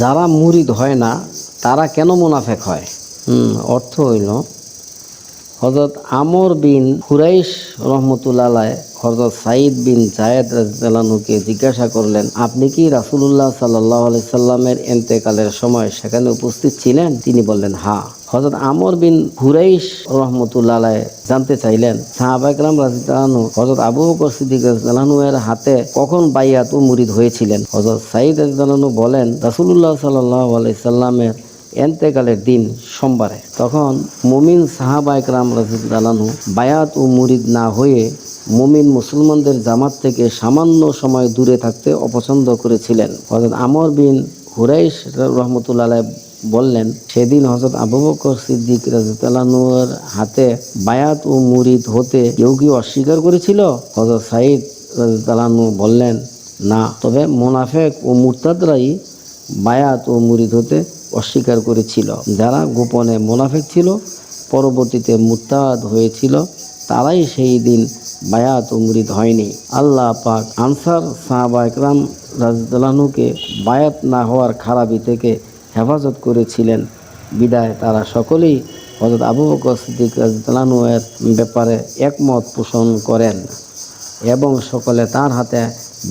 যারা মুরিদ হয় না তারা কেন মুনাফেক হয়? অর্থ হইল, হযরত আমর বিন হুরাইশ রহমতুল্লাহ আলাইহ হযরত সাঈদ বিন যায়েদ রাদিয়াল্লাহু আনহুকে জিজ্ঞাসা করলেন, আপনি কি রাসূলুল্লাহ সাল্লাল্লাহু আলাইহি সাল্লামের ইন্তেকালের সময় সেখানে উপস্থিত ছিলেন? তিনি বললেন, হ্যাঁ। হযরত আমর বিন হুরাইশ রহমতুল্লাহ আলাইহ জানতে চাইলেন, সাহাবা কেরাম রাদিয়াল্লাহু আনহু হযরত আবু বকর সিদ্দিক রাদিয়াল্লাহু আনহু এর হাতে কখন বাইয়াত ও মুরিদ হয়েছিলেন? হযরত সাঈদ রাদিয়াল্লাহু আনহু বলেন, রাসূলুল্লাহ সাল্লাল্লাহু আলাইহি সাল্লামের এন্তেকালের দিন সোমবারে। তখন মুমিন সাহাবা একরাম রাদিয়াল্লাহু আনহু বায়াত ও মুরিদ না হয়ে মুমিন মুসলমানদের জামাত থেকে সামান্য সময় দূরে থাকতে অপছন্দ করেছিলেন। হযরত আমর বিন হুরাইশ রহমতুল্লাহ আলাইহ বললেন, সেদিন হযরত আবু বকর সিদ্দিক রাদিয়াল্লাহু আনহুর হাতে বায়াত ও মুরিদ হতে কেউ কি অস্বীকার করেছিল? হযরত সাঈদ রাদিয়াল্লাহু আনহু বললেন, না, তবে মুনাফিক ও মুরতাদরাই বায়াত ও মুরিদ হতে অস্বীকার করেছিল। যারা গোপনে মুনাফিক ছিল, পরবর্তীতে মুরতাদ হয়েছিল, তারাই সেই দিন বায়াত ও মুরিদ হয়নি। আল্লাহ পাক আনসার সাহাবা একরাম রাদিয়াল্লাহু আনহুকে বায়াত না হওয়ার খারাপি থেকে হেফাজত করেছিলেন বিদায় তারা সকলেই হযরত আবু বকর সিদ্দিক রাদিয়াল্লাহু আনহু এর ব্যাপারে একমত পোষণ করেন এবং সকলে তার হাতে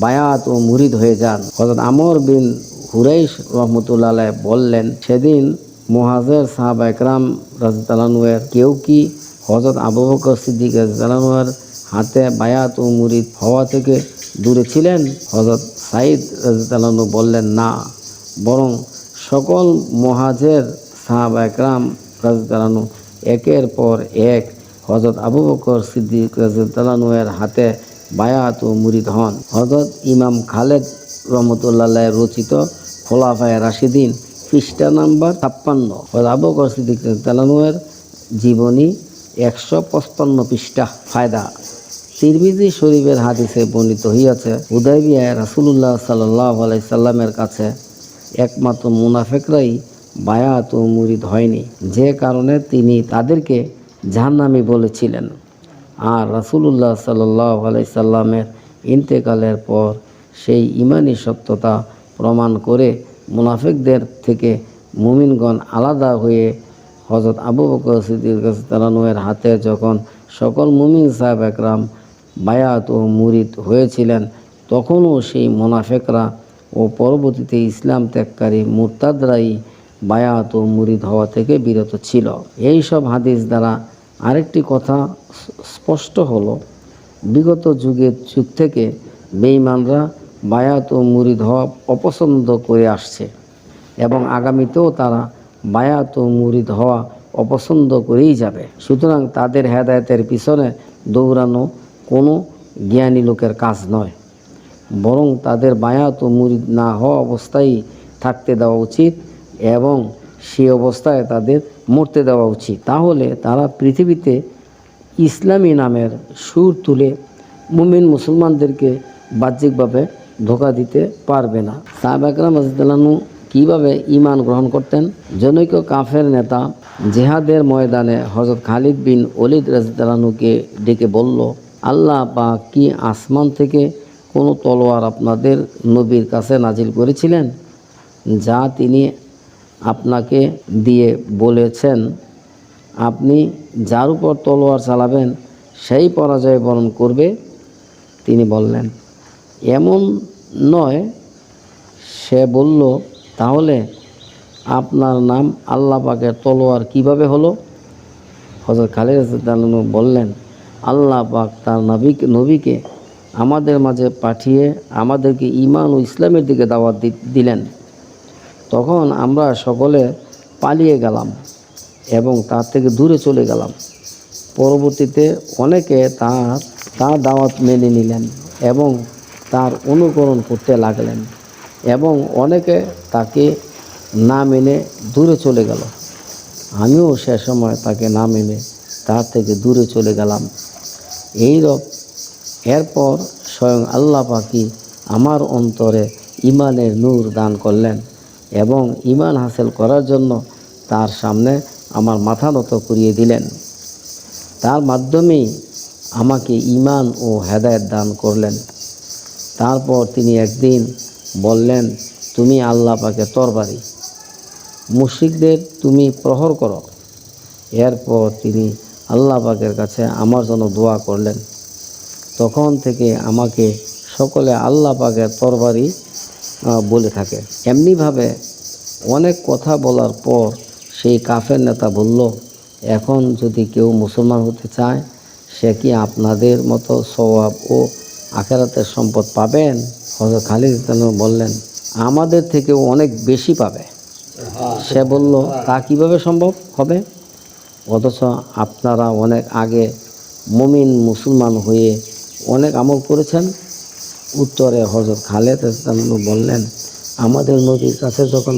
বায়াত ও মুরিদ হয়ে যান। হযরত আমর বিন হুরাইশ রহমতুল্লাহ আলাইহ বললেন, সেদিন মুহাজির সাহাবা একরাম রাদিয়াল্লাহু আনহু এর কেউ কি হযরত আবু বকর সিদ্দিক রাদিয়াল্লাহু আনহুর হাতে বায়াত ও মুরিদ হওয়া থেকে দূরে ছিলেন? হযরত সাঈদ রাদিয়াল্লাহু আনহু বললেন, না, বরং সকল মুহাজির সাহাবা একরাম রাদিয়াল্লাহু আনহু একের পর এক হযরত আবু বকর সিদ্দিক রাদিয়াল্লাহু আনহু এর হাতে বায়াত ও মুরিদ হন। হযরত ইমাম খালেদ রহমতুল্লাহ আলাইহ রচিত খোলাফায়ে রাশিদিন পৃষ্ঠা নাম্বার 56, হযরত আবু বকর সিদ্দিক রাদিয়াল্লাহু আনহু এর জীবনী 155 পৃষ্ঠা। ফায়দা, তিরমিজি শরীফের হাদিসে বর্ণিত হইয়াছে, হুদায়বিয়ায় রাসূলুল্লাহ সাল্লাল্লাহু আলাইহি সাল্লামের কাছে একমাত্র মুনাফিকরাই বায়াত ও মুরিদ হয়নি, যে কারণে তিনি তাদেরকে জাহান্নামী বলেছিলেন। আর রাসূলুল্লাহ সাল্লাল্লাহু আলাইহি সাল্লামের ইন্তেকালের পর সেই ঈমানি সত্যতা প্রমাণ করে মুনাফিকদের থেকে মুমিনগণ আলাদা হয়ে হযরত আবু বকর সিদ্দিক রাদিয়াল্লাহু আনহু এর হাতে যখন সকল মুমিন সাহাবা একরাম বায়াত ও মুরিদ হয়েছিলেন, তখনও সেই মুনাফিকরা ও পরবর্তীতে ইসলাম ত্যাগকারী মুরতাদরাই বায়াত ও মুরিদ হওয়া থেকে বিরত ছিল। এই সব হাদিস দ্বারা আরেকটি কথা স্পষ্ট হলো, বিগত যুগ থেকে বেঈমানরা বায়াত ও মুরিদ হওয়া অপছন্দ করে আসছে এবং আগামীতেও তারা বায়াত ও মুরিদ হওয়া অপছন্দ করেই যাবে। সুতরাং তাদের হেদায়েতের পিছনে দৌড়ানো কোনো জ্ঞানী লোকের কাজ নয়, বরং তাদের বায়াত ও মুরিদ না হওয়া অবস্থায় থাকতে দেওয়া উচিত এবং সেই অবস্থায় তাদের মরতে দেওয়া উচিত। তাহলে তারা পৃথিবীতে ইসলামী নামের সুর তুলে মুমিন মুসলমানদেরকে বাহ্যিকভাবে ধোঁকা দিতে পারবে না। সাহাবা একরাম রাদিয়াল্লাহু আনহু কীভাবে ঈমান গ্রহণ করতেন? জনৈক কাফের নেতা জিহাদের ময়দানে হযরত খালিদ বিন ওলীদ রাদিয়াল্লাহু আনহুকে ডেকে বলল, আল্লাহ পাক কি আসমান থেকে কোনো তলোয়ার আপনাদের নবীর কাছে নাজিল করেছিলেন, যা তিনি আপনাকে দিয়ে বলেছেন, আপনি যার উপর তলোয়ার চালাবেন সেই পরাজয় বরণ করবে? তিনি বললেন, এমন নয়। সে বলল, তাহলে আপনার নাম আল্লাহ পাকের তলোয়ার কিভাবে হলো? হযরত খালিদ রাদিয়াল্লাহু আনহু বললেন, আল্লাহ পাক তার নবীকে আমাদের মাঝে পাঠিয়ে আমাদেরকে ঈমান ও ইসলামের দিকে দাওয়াত দিলেন। তখন আমরা সকলে পালিয়ে গেলাম এবং তার থেকে দূরে চলে গেলাম। পরবর্তীতে অনেকে তার দাওয়াত মেনে নিলেন এবং তার অনুকরণ করতে লাগলেন এবং অনেকে তাকে না মেনে দূরে চলে গেল। আমিও সে সময় তাকে না মেনে তার থেকে দূরে চলে গেলাম। এরপর স্বয়ং আল্লাহ পাকই আমার অন্তরে ঈমানের নূর দান করলেন এবং ঈমান হাসিল করার জন্য তার সামনে আমার মাথা নত করিয়ে দিলেন। তার মাধ্যমেই আমাকে ঈমান ও হেদায়েত দান করলেন। তারপর তিনি একদিন বললেন, তুমি আল্লাহ পাকের তরবারি, মুশরিকদের তুমি প্রহর করো। এরপর তিনি আল্লাহ পাকের কাছে আমার জন্য দোয়া করলেন। তখন থেকে আমাকে সকলে আল্লাহ পাকের তরবারি বলে থাকে। এমনিভাবে অনেক কথা বলার পর সেই কাফের নেতা বলল, এখন যদি কেউ মুসলমান হতে চায় সে কি আপনাদের মতো সওয়াব ও আখিরাতের সম্পদ পাবেন? হযরত খালিদ বললেন, আমাদের থেকেও অনেক বেশি পাবে। সে বলল, তা কিভাবে সম্ভব হবে? অথচ আপনারা অনেক আগে মুমিন মুসলমান হয়ে অনেক আমল করেছেন। উত্তরে হযরত খালিদ বললেন, আমাদের নবীর কাছে যখন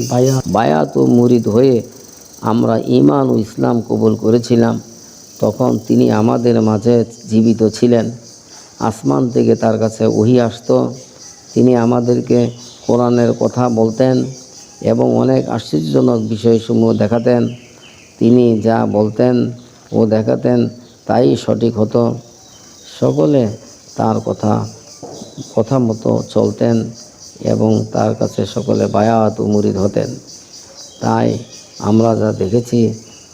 বায়াত ও মুরিদ হয়ে আমরা ঈমান ও ইসলাম কবুল করেছিলাম, তখন তিনি আমাদের মাঝে জীবিত ছিলেন। আসমান থেকে তার কাছে ওহী আসতো, তিনি আমাদেরকে কোরআনের কথা বলতেন এবং অনেক আশ্চর্যজনক বিষয়সমূহ দেখাতেন। তিনি যা বলতেন ও দেখাতেন তাই সঠিক হতো। সকলে তার কথা মতো চলতেন এবং তার কাছে সকলে বায়াত ও মুরিদ হতেন। তাই আমরা যা দেখেছি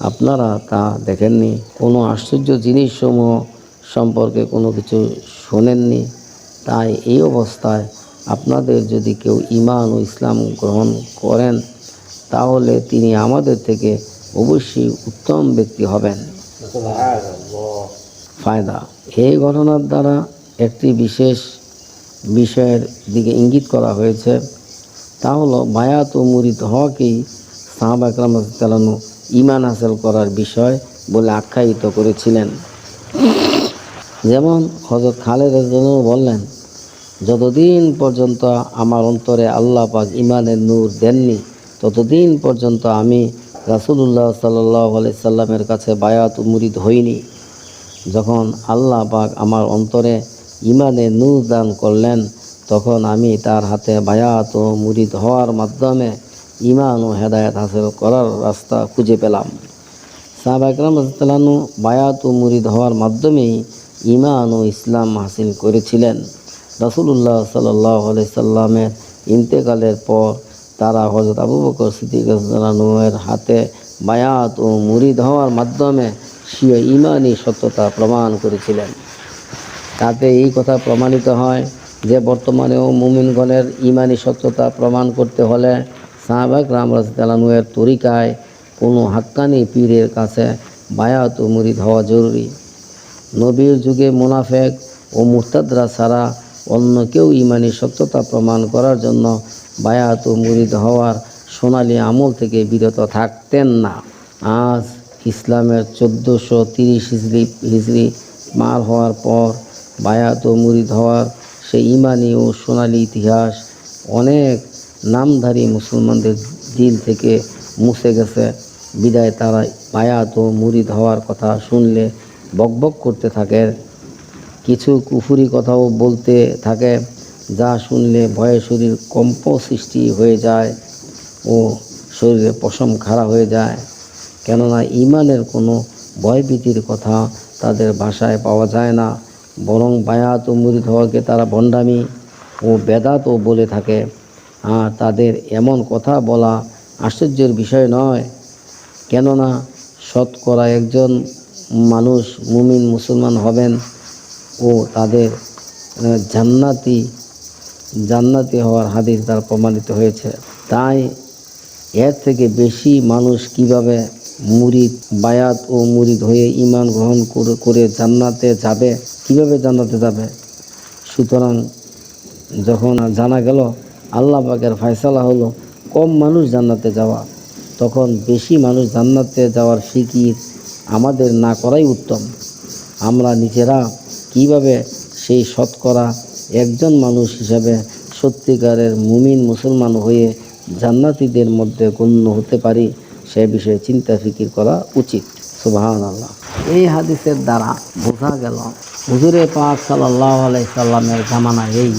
আপনারা তা দেখেননি, কোনো আশ্চর্য জিনিসসমূহ সম্পর্কে কোনো কিছু শোনেননি। তাই এই অবস্থায় আপনাদের যদি কেউ ঈমান ও ইসলাম গ্রহণ করেন তাহলে তিনি আমাদের থেকে অবশ্যই উত্তম ব্যক্তি হবেন। ফায়দা, এই ঘটনার দ্বারা একটি বিশেষ বিষয়ের দিকে ইঙ্গিত করা হয়েছে, তা হলো বায়াত ও মুরিদ হওয়াকেই সাহাবা একরাম রাদিয়াল্লাহু আনহু ঈমান হাসিল করার বিষয় বলে আখ্যায়িত করেছিলেন। যেমন হযরত খালিদ রাদিয়াল্লাহু আনহু বললেন, যতদিন পর্যন্ত আমার অন্তরে আল্লাহ পাক ঈমানের নূর দেননি ততদিন পর্যন্ত আমি রাসূলুল্লাহ সাল্লাল্লাহু আলাইহি সাল্লামের কাছে বায়াত ও মুরিদ হইনি। যখন আল্লাহ পাক আমার অন্তরে ঈমানের নূর দান করলেন তখন আমি তার হাতে বায়াত ও মুরিদ হওয়ার মাধ্যমে ঈমান ও হেদায়েত হাসিল করার রাস্তা খুঁজে পেলাম। সাহাবা একরাম রাদিয়াল্লাহু আনহু বায়াত ও মুরিদ হওয়ার মাধ্যমেই ঈমান ও ইসলাম হাসিল করেছিলেন। রাসূলুল্লাহ সাল্লাল্লাহু আলাইহি সাল্লামের ইন্তেকালের পর তারা হযরত আবু বকর সিদ্দিক রাদিয়াল্লাহু আনহু-এর হাতে বায়াত ও মুরিদ হওয়ার মাধ্যমে স্বীয় ঈমানি সত্যতা প্রমাণ করেছিলেন। তাতে এই কথা প্রমাণিত হয় যে বর্তমানেও মুমিনগণের ঈমানি সত্যতা প্রমাণ করতে হলে সাহাবা একরাম রাদিয়াল্লাহু আনহু-এর তরিকায় কোনো হাক্কানি পীরের কাছে বায়াত ও মুরিদ হওয়া জরুরি। নবীর যুগে মুনাফেক ও মুরতাদরা ছাড়া অন্য কেউ ঈমানি সত্যতা প্রমাণ করার জন্য বায়াত ও মুরিদ হওয়ার সোনালী আমল থেকে বিরত থাকতেন না। আজ ইসলামের 1430 হিজরি পার হওয়ার পর বায়াত ও মুরিদ হওয়ার সেই ঈমানি ও সোনালী ইতিহাস অনেক নামধারী মুসলমানদের দিল থেকে মুছে গেছে। বিদায় তারা বায়াত ও মুরিদ হওয়ার কথা শুনলে বকবক করতে থাকে, কিছু কুফরি কথাও বলতে থাকে, যা শুনলে ভয়ে শরীর কম্প সৃষ্টি হয়ে যায় ও শরীরে পশম খাড়া হয়ে যায়। কেননা ঈমানের কোনো ভয়ভীতির কথা তাদের ভাষায় পাওয়া যায় না, বরং বায়াত ও মুরিদ হওয়াকে তারা ভণ্ডামি ও বেদাতও বলে থাকে। আর তাদের এমন কথা বলা আশ্চর্যের বিষয় নয়, কেননা শতকরা একজন মানুষ মুমিন মুসলমান হবেন ও তাদের জান্নাতি হওয়ার হাদিস দ্বারা প্রমাণিত হয়েছে। তাই এর থেকে বেশি মানুষ কিভাবে বায়াত ও মুরিদ হয়ে ঈমান গ্রহণ করে জান্নাতে যাবে? কিভাবে জান্নাতে যাবে? সুতরাং যখন জানা গেল আল্লাহ পাকের ফয়সালা হলো কম মানুষ জান্নাতে যাওয়া, তখন বেশি মানুষ জান্নাতে যাওয়ার ফিকির আমাদের না করাই উত্তম। আমরা নিজেরা কিভাবে সেই শতকরা একজন মানুষ হিসাবে সত্যিকারের মুমিন মুসলমান হয়ে জান্নাতীদের মধ্যে গণ্য হতে পারি সে বিষয়ে চিন্তা ফিকির করা উচিত। সুবহানাল্লাহ। এই হাদিসের দ্বারা বোঝা গেল হুজুরে পাক সাল্লাল্লাহু আলাইহি সাল্লামের জামানায় এই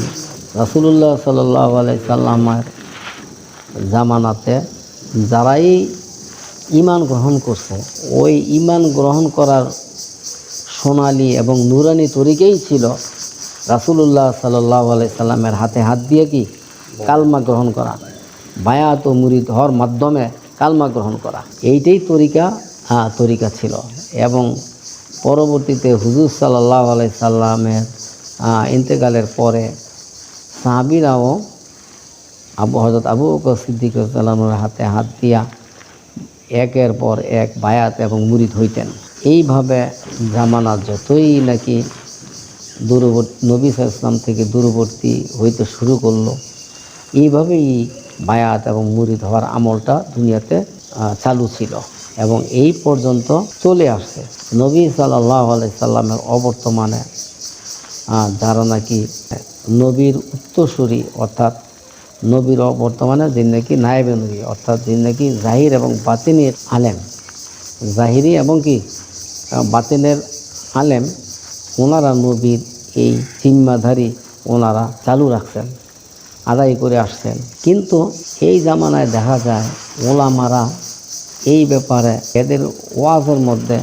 রাসূলুল্লাহ সাল্লাল্লাহু আলাইহি সাল্লামের জামানাতে যারাই ঈমান গ্রহণ করছে ওই ঈমান গ্রহণ করার সোনালী এবং নুরানি তরিকাই ছিল রাসূলুল্লাহ সাল্লাল্লাহু আলাইহি সাল্লামের হাতে হাত দিয়ে কি কালমা গ্রহণ করা। বায়াত ও মুরিদ হওয়ার মাধ্যমে কালমা গ্রহণ করা, এইটাই তরিকা ছিল। এবং পরবর্তীতে হুজুর সাল্লাল্লাহু আলাইহি সাল্লামের ইন্তেকালের পরে সাহাবীরাও হযরত আবু বকর সিদ্দিক রাদিয়াল্লাহু আনহুর হাতে হাত দিয়া একের পর এক বায়াত এবং মুরিদ হইতেন। এইভাবে জামানা যতই নাকি নবী সাল্লাল্লাহু আলাইহি ওয়াসাল্লাম থেকে দূরবর্তী হইতে শুরু করলো, এইভাবেই বায়াত এবং মুরিদ হওয়ার আমলটা দুনিয়াতে চালু ছিল এবং এই পর্যন্ত চলে আসছে। নবী সাল্লাল্লাহু আলাইহি সাল্লামের অবর্তমানে যারা নাকি নবীর উত্তরসূরি, অর্থাৎ নবীর অবর্তমানে যিনি নাকি নায়েবে নবী, অর্থাৎ যিনি নাকি জাহির এবং বাতিনের আলেম, জাহিরি এবং কি বাতিনের আলেম, ওনারা নবীর এই জিম্মাধারী ওনারা চালু রাখছেন, আদায় করে আসছেন। কিন্তু এই জামানায় দেখা যায় ওলামারা এই ব্যাপারে এদের ওয়াজের মধ্যে,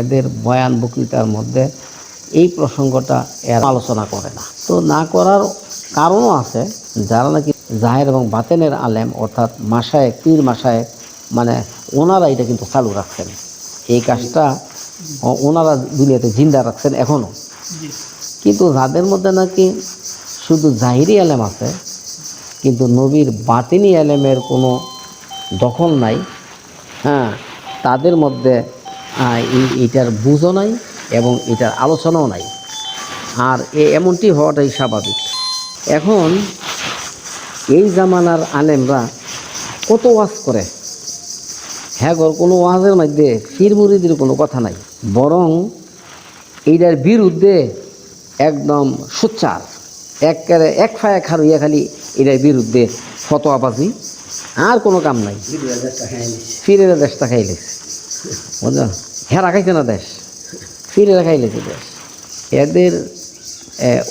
এদের বয়ান বক্তৃতার মধ্যে এই প্রসঙ্গটা এর আলোচনা করে না। তো না করার কারণও আছে, যারা নাকি জাহের এবং বাতেনের আলেম, অর্থাৎ মাশায়েখ, পীর মাশায়েখ, মানে ওনারা এটা কিন্তু চালু রাখছেন। এই কাজটা ওনারা দুনিয়াতে জিন্দা রাখছেন এখনও। কিন্তু যাদের মধ্যে নাকি শুধু জাহিরি আলেম আছে, কিন্তু নবীর বাতিনি আলেমের কোনো দখল নাই, তাদের মধ্যে এটার বুঝও নাই এবং এটার আলোচনাও নাই। আর এমনটি হওয়াটাই স্বাভাবিক। এখন এই জামানার আলেমরা কত ওয়াজ করে, হ্যাঁ কোনো ওয়াজের মধ্যে পীর মুরিদের কোনো কথা নাই, বরং এইটার বিরুদ্ধে একদম সোচ্চার, এক ফায়া খারুইয়া খালি এটার বিরুদ্ধে ফতোয়াবাজি, আর কোনো কাম নাই। ফিরেরা দেশটা খাইলেছে, বুঝলেন, হ্যাঁ রাখাইছে না দেশ, ফিরেরা খাইলেছে দেশ। এদের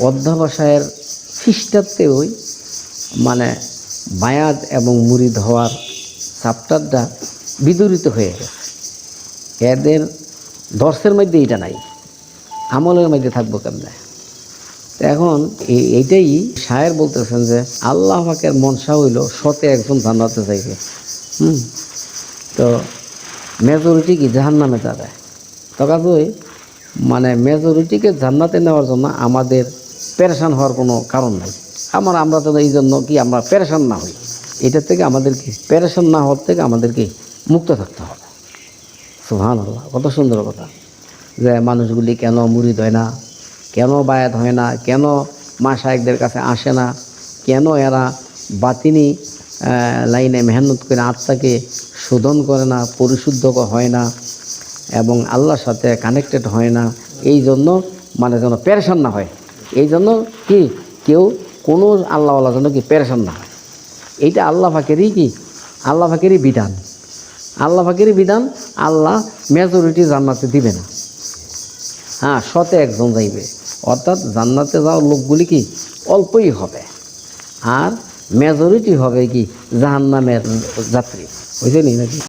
অধ্যাবসায়ের খ্রিস্টাব্দেও মানে বায়াত এবং মুরিদ হওয়ার চ্যাপ্টারটা বিদূরিত হয়ে গেছে। এদের দর্শের মধ্যে এটা নাই, আমলের মধ্যে থাকবো কেমনে? এখন এইটাই শায়ের বলতেছেন যে আল্লাহ পাকের মনসা হইল শতে একজন জান্নাতে যাইবে, তো মেজরিটি কি জাহান্নামে যাবে। তো কাজেই মানে মেজরিটিকে জান্নাতে নেওয়ার জন্য আমাদের পেরেশান হওয়ার কোনো কারণ নাই। আমরা তো এই জন্য কি আমরা পেরেশান না হই, এটার থেকে আমাদের কি পেরেশান না হওয়ার থেকে আমাদেরকে মুক্ত থাকতে হবে। সুবহানাল্লাহ, কত সুন্দর কথা। যে মানুষগুলি কেন মুরিদ হয় না, কেন বায়াত হয় না, কেন মাশায়েখদের কাছে আসে না, কেন এরা বাতিনি লাইনে মেহনত করে আত্মাকে শোধন করে না, পরিশুদ্ধ হয় না এবং আল্লাহর সাথে কানেক্টেড হয় না, এই জন্য মানে যেন পেরেশান না হয়, এই জন্য কি কেউ কোনো আল্লাহওয়ালার জন্য কি পেরেশান না হয়। এইটা আল্লাহ পাকেরই বিধান, আল্লাহ পাকেরই বিধান। আল্লাহ মেজরিটি জান্নাতে দিবে না, শতে একজন যাইবে, অর্থাৎ জান্নাতে যাওয়ার লোকগুলি কি অল্পই হবে, আর মেজরিটি হবে কি জাহান্নামের যাত্রী, বুঝলেন নাকি?